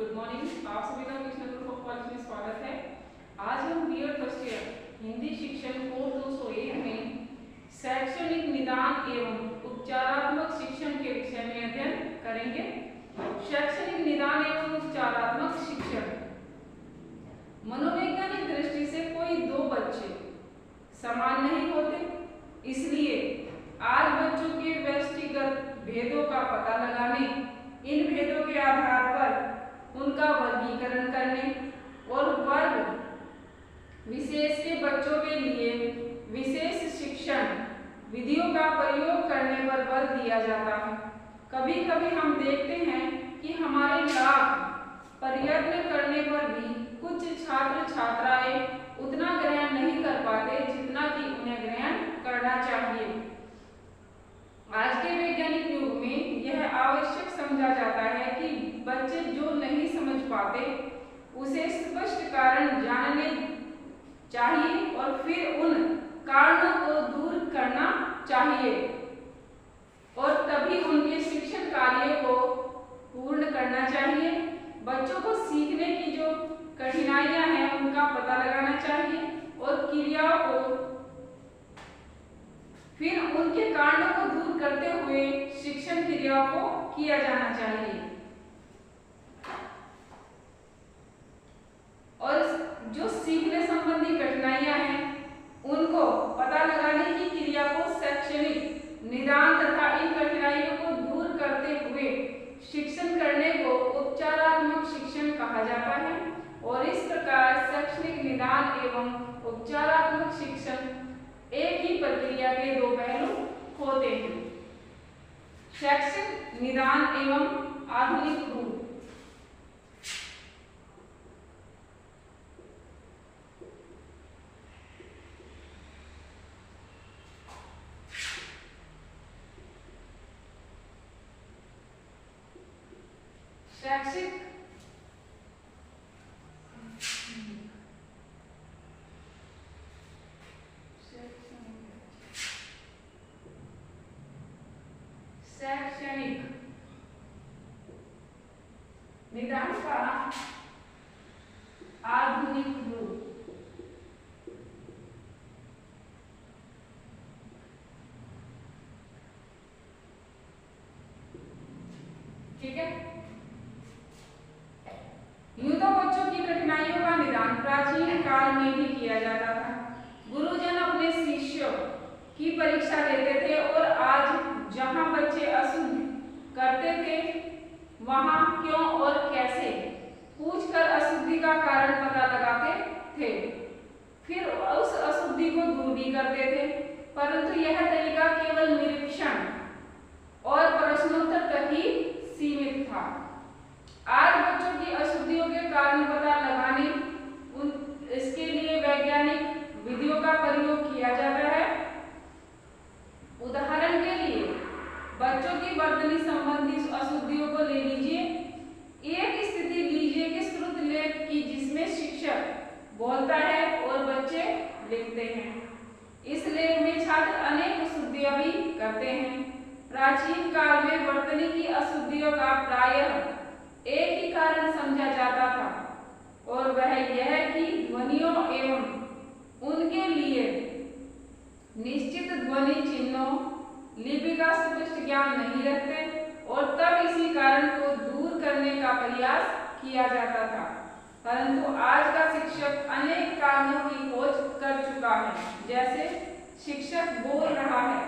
Good morning. आप सभी का कृष्ण ग्रुप ऑफ कॉलेज में स्वागत है। आज हम बीएड फर्स्ट ईयर हिंदी शिक्षण कोड 201 में शैक्षणिक निदान एवं उपचारात्मक शिक्षण के विषय में अध्ययन करेंगे। शैक्षणिक निदान एवं उपचारात्मक शिक्षण। मनोवैज्ञानिक दृष्टि से कोई दो बच्चे समान नहीं होते, इसलिए आज बच्चों के व्यक्तिगत भेदों का पता लगाने, इन भेदों के आधार पर उनका वर्गीकरण करने और वर्ग विशेष के बच्चों के लिए विशेष शिक्षण विधियों का प्रयोग करने पर बल दिया जाता है। कभी कभी हम देखते हैं कि हमारे लाख प्रयत्न करने पर भी कुछ छात्र छात्राएं उतना ग्रहण नहीं कर पाते जितना कि उन्हें ग्रहण करना चाहिए। आज के वैज्ञानिक युग में यह आवश्यक समझा जाता है कि बच्चे जो नहीं समझ पाते उसे स्पष्ट कारण जानने चाहिए और फिर उन कारणों को दूर करना चाहिए और तभी उनके शिक्षण कार्य को पूर्ण करना चाहिए। बच्चों को सीखने की जो कठिनाइयां हैं उनका पता लगाना चाहिए और क्रियाओं को फिर उनके कारणों को दूर करते हुए शिक्षण क्रियाओं को किया जाना चाहिए और जो सीखने संबंधी कठिनाइयां हैं उनको पता लगाने की क्रिया को शैक्षणिक निदान तथा इन कठिनाइयों को दूर करते हुए शिक्षण करने को उपचारात्मक शिक्षण कहा जाता है। और इस प्रकार शैक्षणिक निदान एवं उपचारात्मक शिक्षण एक ही प्रक्रिया के दो पहलू होते हैं। शैक्षणिक निदान एवं आधुनिक रूप। शैक्षिक शैक्षणिक निदान का आधुनिक रूप। ठीक है, यूं तो बच्चों की कठिनाइयों का निदान प्राचीन काल में भी किया जाता था। गुरुजन अपने शिष्यों की परीक्षा लेते थे और आज जहां बच्चे अशुद्ध करते थे वहां क्यों और कैसे पूछकर अशुद्धि का कारण पता लगाते थे, फिर उस अशुद्धि को दूर भी करते थे। परंतु यह तरीका केवल निरीक्षण और प्रश्नोत्तर तक ही सीमित था। आज बच्चों की अशुद्धियों के कारण पता लगाने इसके लिए वैज्ञानिक विधियों का प्रयोग किया जाता है। उदाहरण के लिए बच्चों की वर्तनी संबंधी अशुद्धियों को ले लीजिए। एक स्थिति लीजिए कि श्रुत लेख की जिसमें शिक्षक बोलता है और बच्चे लिखते हैं। इस लेख में छात्र अनेक अशुद्धियां भी करते हैं। प्राचीन काल में वर्तनी की अशुद्धियों का प्रायः एक ही कारण समझा जाता था और वह यह कि ध्वनियों एवं उनके लिए निश्चित ध्वनि चिन्हों लिपि का स्पष्ट ज्ञान नहीं रखते और तब इसी कारण को दूर करने का प्रयास किया जाता था। परंतु आज का शिक्षक अनेक कारणों की खोज कर चुका है। जैसे शिक्षक बोल रहा है,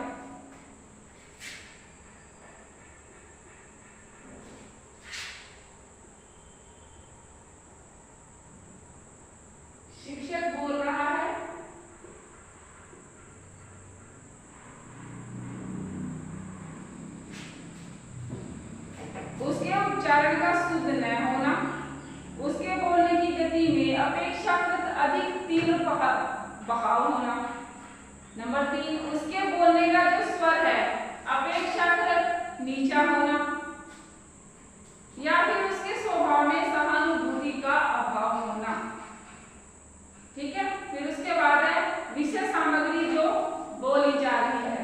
शिक्षक बोल रहा है, उसके उच्चारण का शुद्ध न होना, उसके बोलने की गति में अपेक्षाकृत अधिक तीव्र बहाव होना। नंबर 3, उसके बोलने का जो स्वर है अपेक्षाकृत नीचा होना या फिर उसके स्वभाव में सहानुभूति का अभाव होना। ठीक है, फिर उसके बाद है विषय सामग्री जो बोली जा रही है।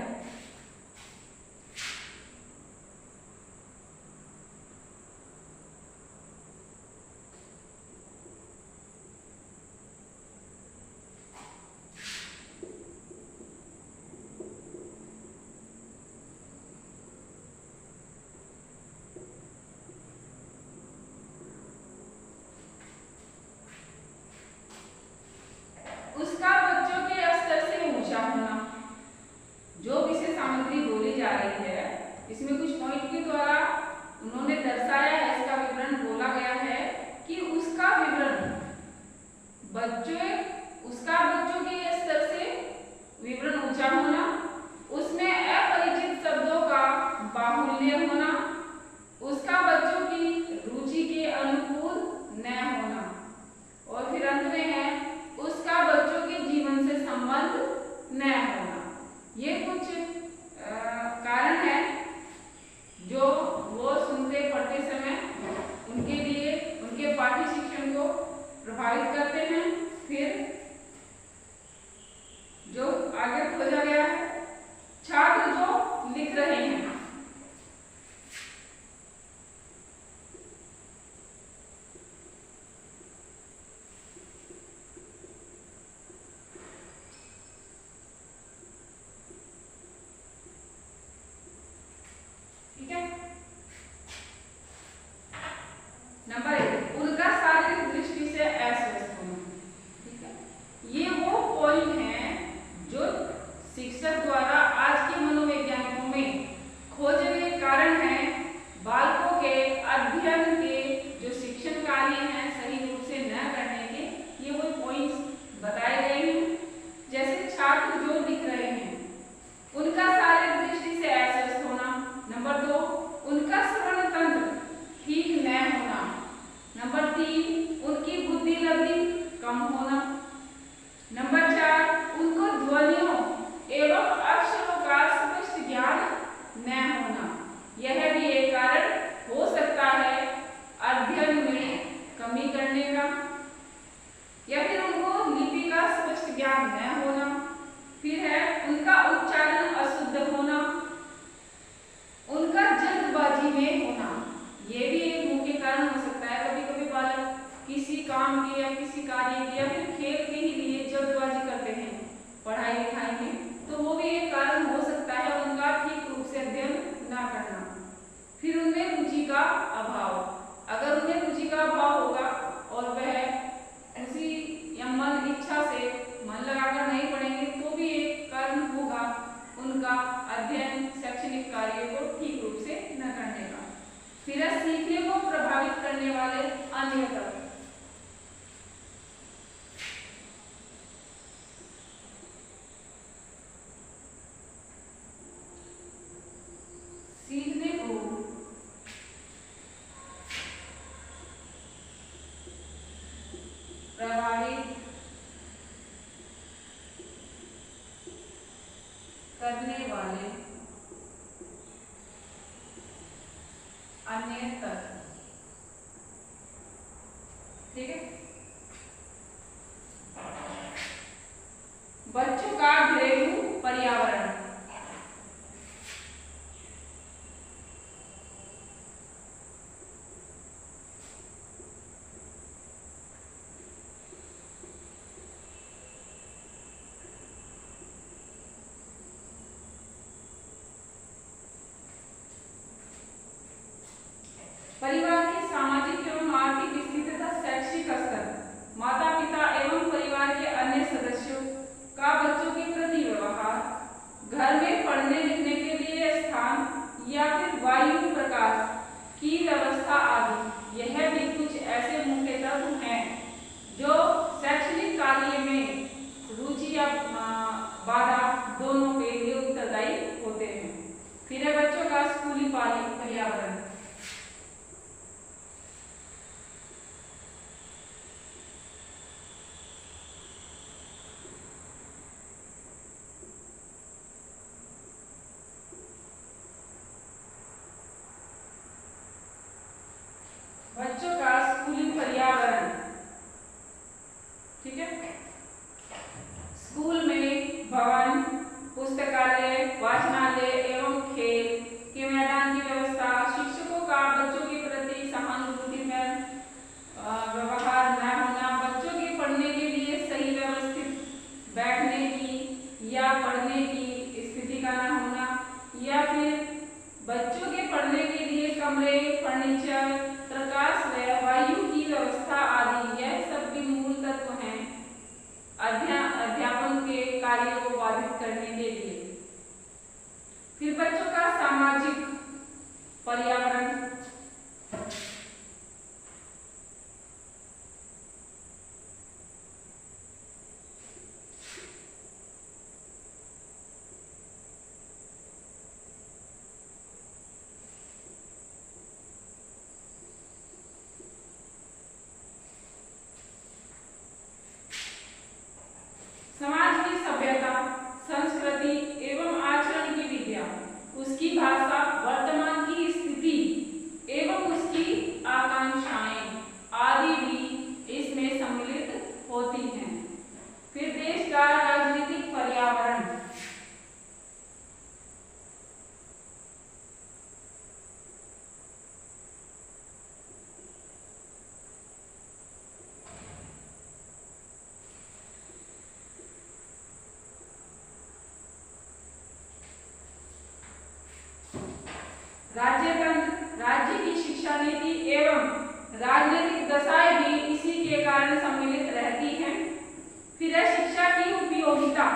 सीखने को प्रभावित करने वाले अन्य तत्व। सीखने को प्रभावित करने वाले अन्य तत्व। ठीक है। बच्चों का घरेलू पर्यावरण। परिवार की सामाजिक एवं आर्थिक स्थिति तथा शैक्षिक स्तर, माता पिता एवं परिवार के अन्य सदस्यों का बच्चों के प्रति व्यवहार, घर में पढ़ने लिखने के लिए स्थान या फिर वायु प्रकाश की व्यवस्था आदि, यह भी कुछ ऐसे मुख्य तत्व हैं जो शैक्षणिक कार्य में रुचि या बाधा दोनों के लिए उत्तरदायी होते हैं। फिर है बच्चों का स्कूली पर्यावरण। बच्चों का स्कूली पर्यावरण। ठीक है। स्कूल में भवन, पुस्तकालय, वाचनालय एवं खेल के मैदान की व्यवस्था, शिक्षकों का बच्चों के प्रति सहानुभूति में व्यवहार न होना, बच्चों के पढ़ने के लिए सही व्यवस्थित बैठने की या पढ़ने की स्थिति का न होना, या फिर बच्चों के पढ़ने के लिए कमरे, फर्नीचर, प्रकाश व वायु की व्यवस्था आदि, यह सब भी मूल तत्व हैं अध्यापन के कार्य को बाधित करने के लिए। फिर बच्चों का सामाजिक पर्यावरण। समाज की सभ्यता, संस्कृति एवं आचरण की विद्या, उसकी भाषा, वर्तमान की स्थिति एवं उसकी आकांक्षाएं आदि भी इसमें सम्मिलित होती हैं। फिर देश का राजनीतिक पर्यावरण। राज्यतंत्र, राज्य की शिक्षा नीति एवं राजनीतिक दशाएं भी इसी के कारण सम्मिलित रहती हैं। फिर है शिक्षा की उपयोगिता।